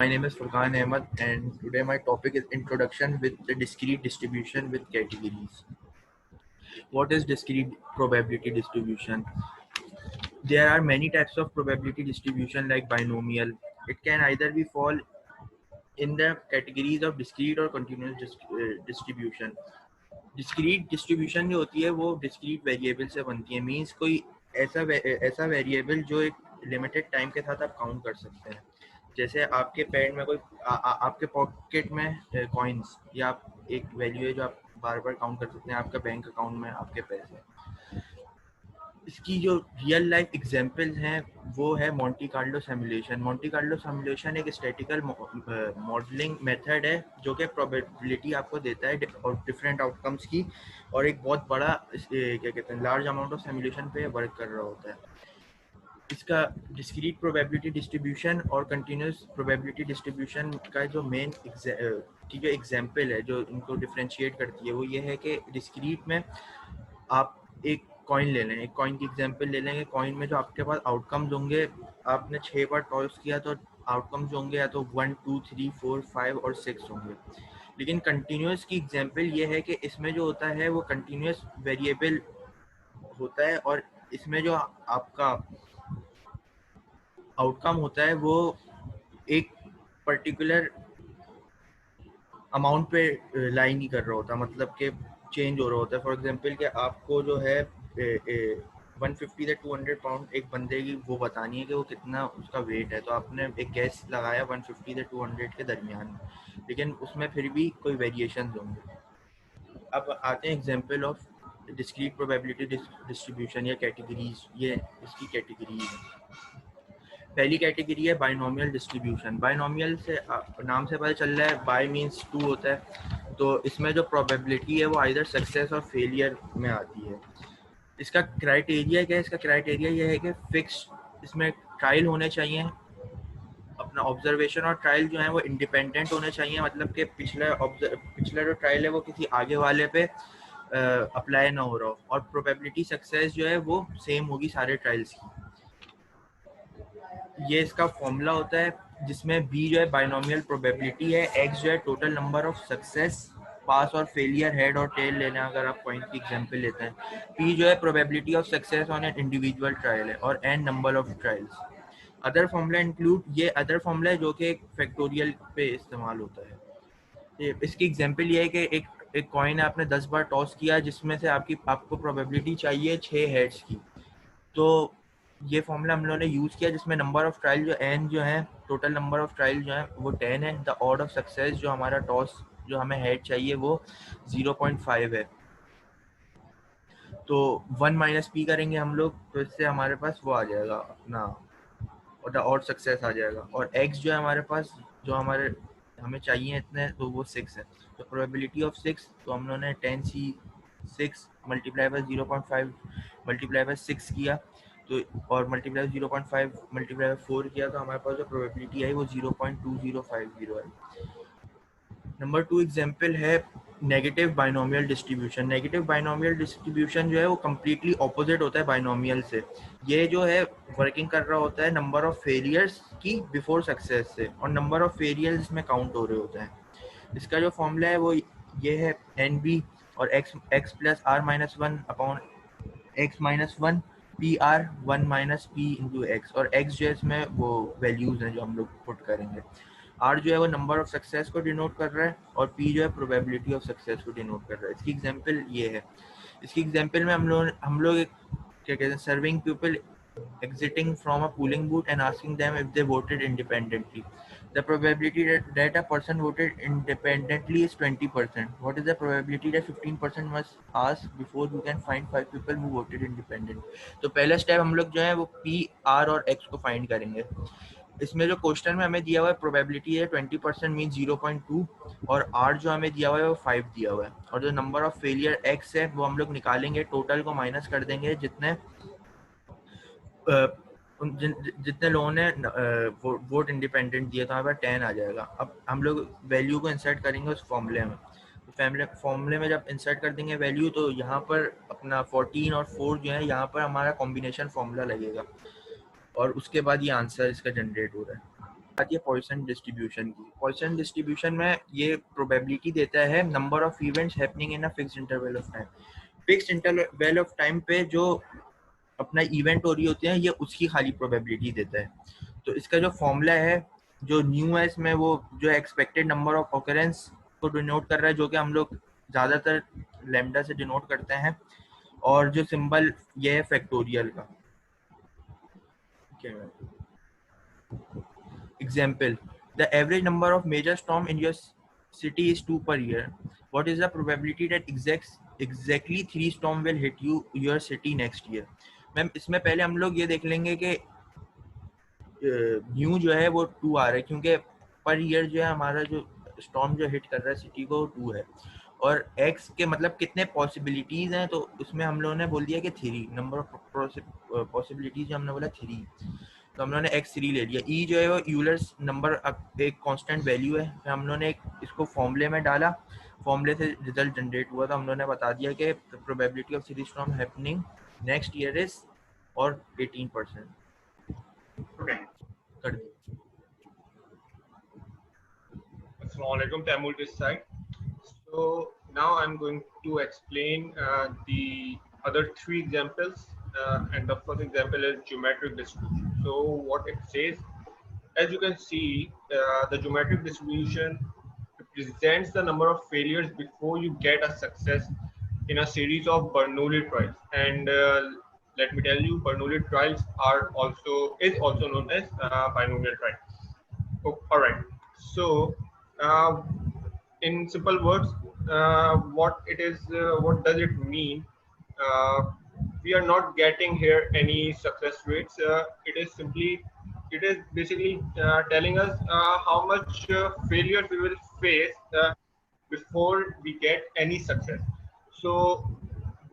My name is Furqan Ahmed, and today my topic is introduction with the discrete distribution with categories. What is discrete probability distribution? There are many types of probability distribution like binomial. It can either be fall in the categories of discrete or continuous distribution. Discrete distribution जो होती है वो discrete variable से बनती है, means कोई ऐसा variable जो एक लिमिटेड टाइम के साथ आप काउंट कर सकते हैं। जैसे आपके पैड में कोई आपके पॉकेट में कॉइन्स या एक वैल्यू है जो आप बार बार काउंट कर सकते हैं आपका बैंक अकाउंट में आपके पैसे। इसकी जो रियल लाइफ एग्जांपल्स हैं वो है Monte Carlo simulation. Monte Carlo simulation एक स्टैटिकल मॉडलिंग मेथड है जो कि प्रोबेबिलिटी आपको देता है और डिफरेंट आउटकम्स की, और एक बहुत बड़ा क्या कहते हैं लार्ज अमाउंट ऑफ सिमुलेशन पे वर्क कर रहा होता है। इसका डिस्क्रीट प्रोबेबिलिटी डिस्ट्रीब्यूशन और कंटिन्यूस प्रोबेबिलिटी डिस्ट्रीब्यूशन का जो मेन की जो एग्जांपल है जो इनको डिफरेंशिएट करती है वो ये है कि डिस्क्रीट में आप एक कॉइन ले लें, एक कॉइन की एग्जांपल ले लेंगे। कॉइन में जो आपके पास आउटकम्स होंगे, आपने 6 बार टॉस किया तो आउटकम्स होंगे या तो 1 2 3 4 5 और 6 होंगे। लेकिन कंटिन्यूस की एग्जांपल ये है कि इसमें जो होता है वो कंटिन्यूस वेरिएबल होता है और इसमें जो आपका आउटकम होता है वो एक पर्टिकुलर अमाउंट पे लाई नहीं कर रहा होता, मतलब कि चेंज हो रहा होता है। फॉर एग्जांपल कि आपको जो है 150 से 200 पाउंड एक बंदे की वो बतानी है कि वो कितना उसका वेट है, तो आपने एक गैस लगाया 150 से 200 के दरमियान में, लेकिन उसमें फिर भी कोई वेरिएशन होंगे। अब आते हैं example of discrete probability distribution या कैटेगरीज। ये इसकी कैटेगरीज है। पहली कैटेगरी है बाइनोमियल डिस्ट्रीब्यूशन। बाइनोमियल से नाम से पता चल रहा है बाय मींस टू होता है, तो इसमें जो प्रोबेबिलिटी है वो आइदर सक्सेस और फेलियर में आती है। इसका क्राइटेरिया क्या है? इसका क्राइटेरिया ये है कि फिक्स इसमें ट्रायल होने चाहिए, अपना ऑब्जर्वेशन और ट्रायल जो है वो इंडिपेंडेंट होने चाहिए, मतलब कि पिछला जो ट्रायल है वो किसी आगे वाले पे अप्लाई ना हो रहा हो, और प्रोबेबिलिटी सक्सेस जो है वो सेम होगी सारे ट्रायल्स की। ये इसका फॉर्मूला होता है जिसमें b जो है बाइनोमियल प्रोबेबिलिटी है, x जो है टोटल नंबर ऑफ सक्सेस, पास और फेलियर हेड और टेल लेना अगर आप पॉइंट की एग्जांपल लेते हैं, p जो है probability of success on an individual trial है, और n number of trials. Other formula include, ये अदर फॉर्मूला है जो कि एक फैक्टोरियल पे इस्तेमाल होता है। इसकी एग्जांपल ये है कि एक कॉइन है, आपने 10 बार टॉस किया जिसमें से आपको प्रोबेबिलिटी चाहिए 6 हेड्स की, तो ये फॉर्मूला हम लोगों ने यूज़ किया जिसमें नंबर ऑफ ट्रायल जो n जो है, टोटल नंबर ऑफ ट्रायल जो है वो 10 है। द ऑड ऑफ सक्सेस जो हमारा टॉस जो हमें हेड चाहिए वो 0.5 है, तो 1 माइनस p करेंगे हम लोग, तो इससे हमारे पास वो आ जाएगा अपना, और द ऑड सक्सेस आ जाएगा। और x जो है हमारे पास जो हमें चाहिए इतने, तो वो 6 है। तो प्रोबेबिलिटी ऑफ 6, तो हम लोगों ने 10c6 multiply by 0.5 multiply by 6 किया, तो और मल्टीप्लाई 0.5 मल्टीप्लाई बाय 4 किया, तो हमारे पास जो प्रोबेबिलिटी आई वो 0.2050 है। नंबर 2 एग्जांपल है negative binomial distribution. Negative binomial distribution जो है वो कम्प्लीटली ऑपोजिट होता है बाइनोमियल से। ये जो है वर्किंग कर रहा होता है नंबर ऑफ फेलियर्स की बिफोर सक्सेस से, और नंबर ऑफ फेलियर्स इसमें काउंट हो रहे होते हैं। इसका जो फॉर्मूला है वो ये है एन बी और X plus R minus one upon X minus one P R one minus P into X, और एक्स जो है इसमें वो वैल्यूज हैं जो हम लोग पुट करेंगे। आर जो है वो नंबर ऑफ सक्सेस को डिनोट कर रहा है, और पी जो है प्रोबेबिलिटी ऑफ सक्सेस को डिनोट कर रहा है। इसकी एग्जांपल ये है। इसकी एग्जांपल में हम लोग क्या कहते हैं, serving people exiting from a polling booth and asking them if they voted independently. The probability that a person voted independently is 20%. What is the probability that 15% must ask before you can find 5 people who voted independent? तो पहला step हम लोग जो है वो P, R और X को find करेंगे। इसमें जो क्वेश्चन में हमें दिया हुआ है प्रोबेबिलिटी है 20% मीन 0.2, और R जो हमें दिया हुआ है वो 5 दिया हुआ है, और जो नंबर ऑफ फेलियर X है वो हम लोग निकालेंगे, टोटल को माइनस कर देंगे जितने जितने लोगों ने वोट इंडिपेंडेंट दिया, तो हमारे पास 10 आ जाएगा। अब हम लोग वैल्यू को इंसर्ट करेंगे उस फॉर्मूले में, तो फॉर्मूले में जब इंसर्ट कर देंगे वैल्यू, तो यहाँ पर अपना 14 और 4 जो है यहाँ पर हमारा कॉम्बिनेशन फॉर्मूला लगेगा, और उसके बाद ये आंसर इसका जनरेट हो रहा है। आती है पॉइसन डिस्ट्रीब्यूशन की। पॉइसन डिस्ट्रीब्यूशन में ये प्रोबेबिलिटी देता है number of events happening in a fixed interval of time. Fixed interval of time पे जो अपना इवेंट हो रही होती है ये उसकी खाली प्रोबेबिलिटी देता है। तो इसका जो फॉर्मूला है जो न्यू है इसमें, वो जो एक्सपेक्टेड नंबर ऑफ ऑकरेंस को डिनोट कर रहा है, जो कि हम लोग ज़्यादातर लैम्डा से डिनोट करते हैं, और जो सिंबल ये है फैक्टोरियल का। Example, the average number of major storm in your city is 2 per year. What is the probability that exactly 3 storm will hit your city next year? Ma'am इसमें पहले हम लोग ये देख लेंगे कि न्यू जो है वो 2 आ रहा है, क्योंकि पर ईयर जो है हमारा जो स्टॉर्म जो हिट कर रहा है सिटी को 2 है, और एक्स के मतलब कितने पॉसिबिलिटीज हैं, तो उसमें हम लोगों ने बोल दिया कि 3 नंबर ऑफ पॉसिबिलिटीज हमने बोला 3, तो हम लोगों ने एक्स 3 ले लिया। ई जो है वो यूलर्स नंबर एक कांस्टेंट वैल्यू है, फिर हम लोगों ने इसको फॉर्मूले में डाला, फॉर्मूले से रिजल्ट जनरेट हुआ, तो हम लोगों ने बता दिया कि probability of city storm happening next year is और 18%। कर दी। Assalamualaikum, Taimur this side. So now I'm going to explain the other 3 examples, and the first example is geometric distribution. So what it says, as you can see, the geometric distribution represents the number of failures before you get a success in a series of Bernoulli trials. And let me tell you, Bernoulli trials is also known as binomial trials. Oh, all right. So uh, in simple words, what does it mean? uh, we are not getting here any success rates. It is basically telling us how much failures we will face before we get any success. So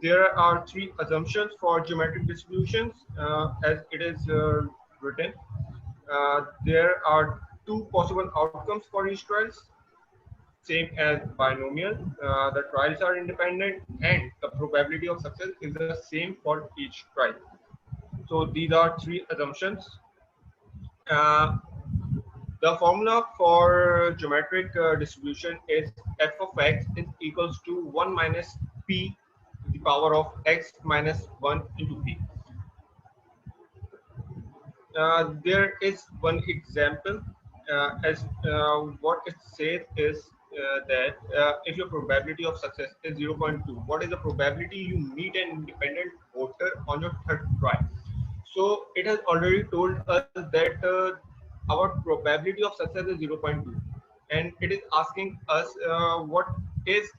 there are 3 assumptions for geometric distributions, as it is written. There are 2 possible outcomes for each trials, same as binomial. The trials are independent and the probability of success is the same for each trial. So these are 3 assumptions. The formula for geometric distribution is f of x is equals to 1 minus p to the power of x minus 1 into p. There is one example, as what it says is that if your probability of success is 0.2, what is the probability you meet an independent voter on your 3rd try? So it has already told us that our probability of success is 0.2, and it is asking us what is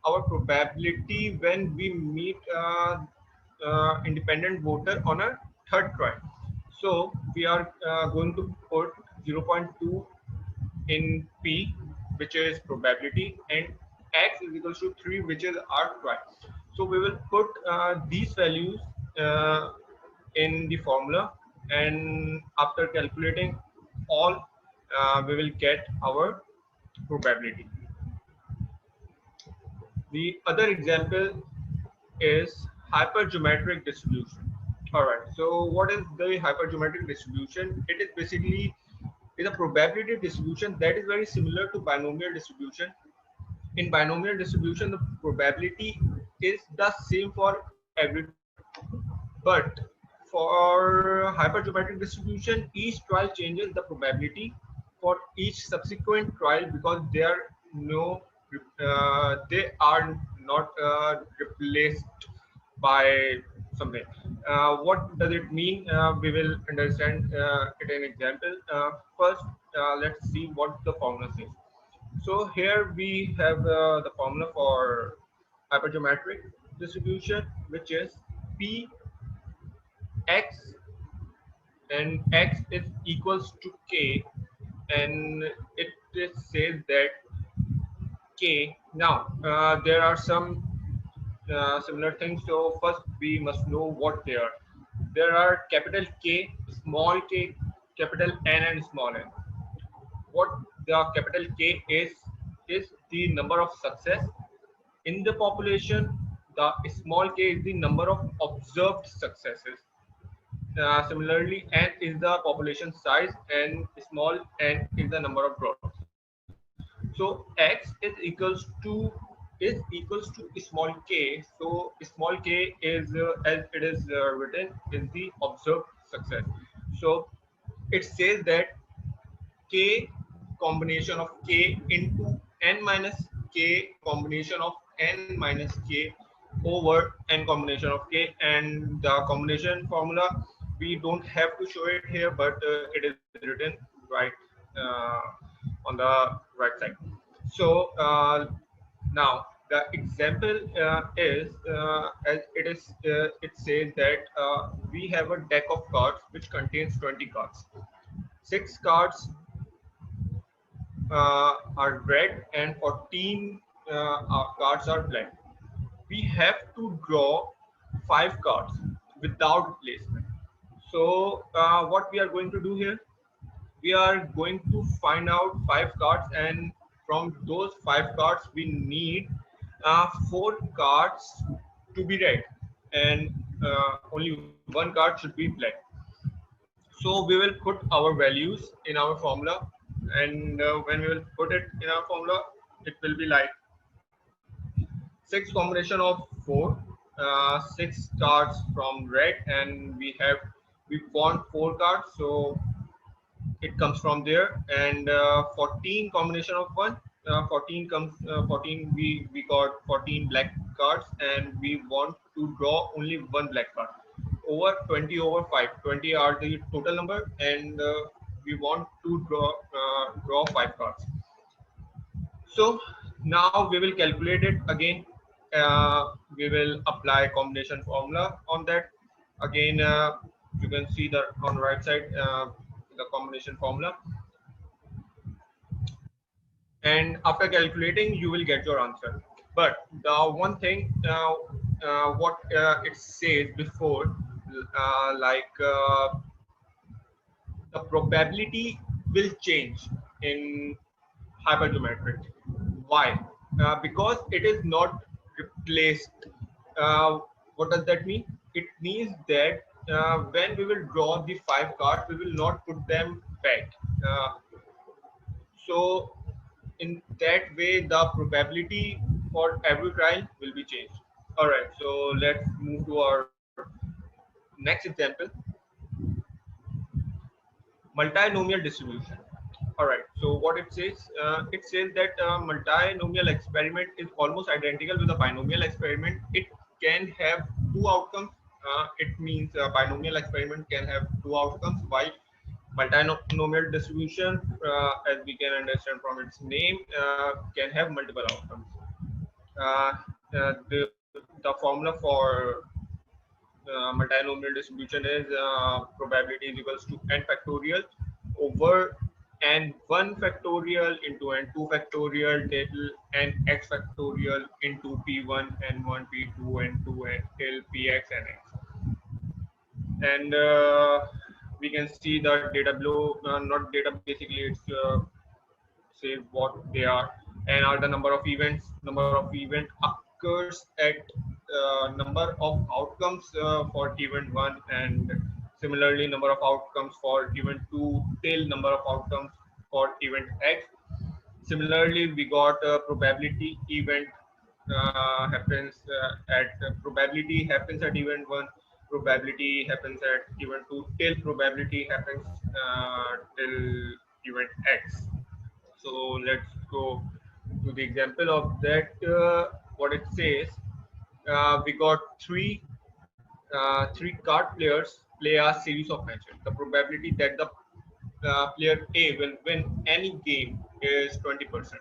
our probability when we meet independent voter on a 3rd try. So we are going to put 0.2 in P, which is probability, and X is equals to 3, which is our try. So we will put these values in the formula, and after calculating all, we will get our probability. The other example is hypergeometric distribution. All right, so what is the hypergeometric distribution? It is basically a probability distribution that is very similar to binomial distribution. In binomial distribution, the probability is the same for every, but for hypergeometric distribution, each trial changes the probability for each subsequent trial, because they are not replaced by something. What does it mean? We will understand it in example. First, let's see what the formula says. So here we have the formula for hypergeometric distribution, which is P x, and x is equals to k, and it says that k. Now there are some similar things. So first we must know what they are. There are capital K, small k, capital N, and small n. What the capital K is the number of success in the population. The small k is the number of observed successes. Similarly, n is the population size and small n is the number of drops. So x is equals to small k. So small k is as it is written is the observed success. So it says that k combination of k into n minus k combination of n minus k over n combination of k, and the combination formula we don't have to show it here, but it is written right uh, on the right side. So now the example is as it is it says that we have a deck of cards which contains 20 cards. 6 cards are red and 14 cards are black. We have to draw 5 cards without placement. So what we are going to do here, we are going to find out 5 cards, and from those 5 cards we need 4 cards to be red, and only 1 card should be black. So we will put our values in our formula, and when we will put it in our formula, it will be like 6 combination of 4, 6 cards from red, and we want 4 cards, so it comes from there, and 14 combination of 1, 14 comes 14, we got 14 black cards, and we want to draw only 1 black card over 20 over 5. 20 are the total number, and we want to draw 5 cards. So now we will calculate it again. We will apply combination formula on that. Again, you can see that on the right side, the combination formula. And after calculating, you will get your answer. But the one thing, what it says before, the probability will change in hypergeometric. Why? Because it is not replaced. Uh, what does that mean? It means that when we will draw the 5 cards, we will not put them back. So in that way, the probability for every trial will be changed. All right. So let's move to our next example: multinomial distribution. All right. So what it says that multinomial experiment is almost identical with a binomial experiment. It can have 2 outcomes. It means a binomial experiment can have 2 outcomes, while multinomial distribution, as we can understand from its name, can have multiple outcomes. Uh, the formula for multinomial distribution is probability is equals to n factorial over n1 factorial into n2 factorial till nx factorial into p1, n1, p2, n2, and till px and x. And we can see the data below, not data, basically it's say what they are, and are the number of events. Number of event occurs at number of outcomes for event 1, and similarly number of outcomes for event 2 till number of outcomes for event x. Similarly, we got probability event happens probability happens at event 1, probability happens at event 2 till probability happens till event x. So let's go to the example of that. What it says, we got three card players play a series of matches. The probability that the player A will win any game is 20%.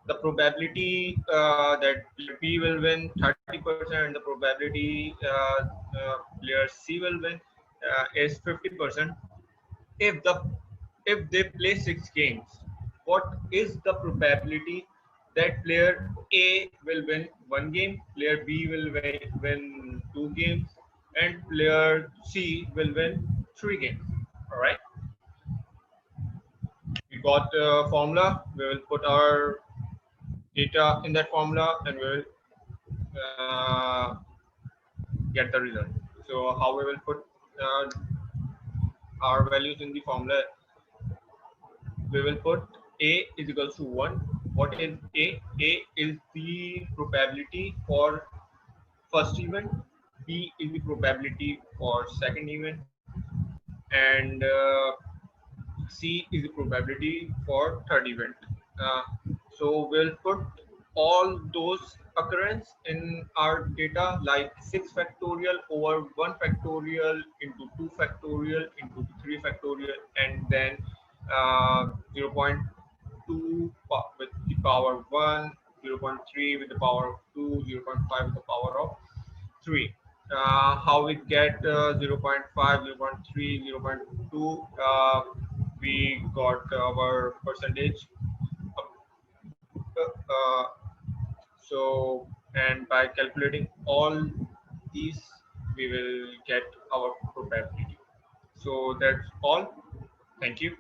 The probability that player B will win 30%, and the probability player C will win is 50%. If they play 6 games, what is the probability that player A will win 1 game, player B will win 2 games, and player C will win 3 games? All right. We got a formula. We will put our data in that formula, and we will get the result. So how we will put our values in the formula, we will put A is equals to 1. What is A? A is the probability for first event, B is the probability for second event, and C is the probability for third event. Uh, so we'll put all those occurrence in our data, like 6 factorial over 1 factorial into 2 factorial into 3 factorial, and then 0.2 with the power 1, 0.3 with the power of 2, 0.5 with the power of 3. How we get 0.5, 0.3, 0.2? We got our percentage. Uh, so, and by calculating all these, we will get our probability. So that's all. Thank you.